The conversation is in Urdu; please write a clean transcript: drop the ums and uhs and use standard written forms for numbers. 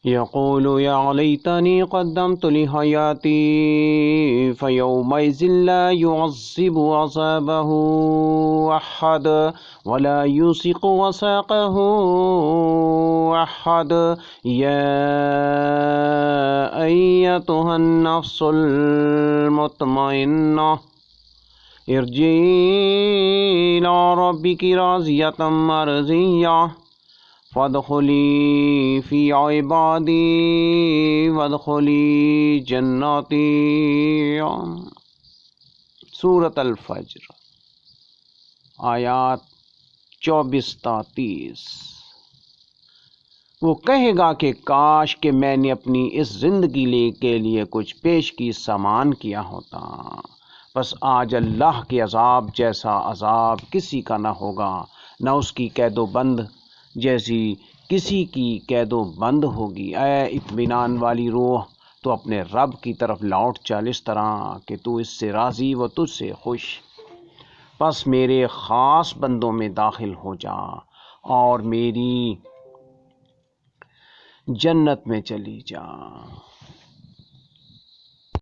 يقول يا ليتني قدمت لحياتي فيومئذ لا يعذب عذابه أحد ولا يوثق وثاقه أحد يا أيتها النفس المطمئنة ارجعي إلى ربك راضية مرضية فادخلی فی عبادی وادخلی جناتی۔ سورۃ الفجر، آیات 24 تا 30۔ وہ کہے گا کہ کاش کہ میں نے اپنی اس زندگی کے لیے کچھ پیش کی سامان کیا ہوتا، بس آج اللہ کے عذاب جیسا عذاب کسی کا نہ ہوگا، نہ اس کی قید و بند جیسی کسی کی قید و بند ہوگی۔ اے اطمینان والی روح، تو اپنے رب کی طرف لوٹ چل اس طرح کہ تو اس سے راضی و تجھ سے خوش، پس میرے خاص بندوں میں داخل ہو جا اور میری جنت میں چلی جا۔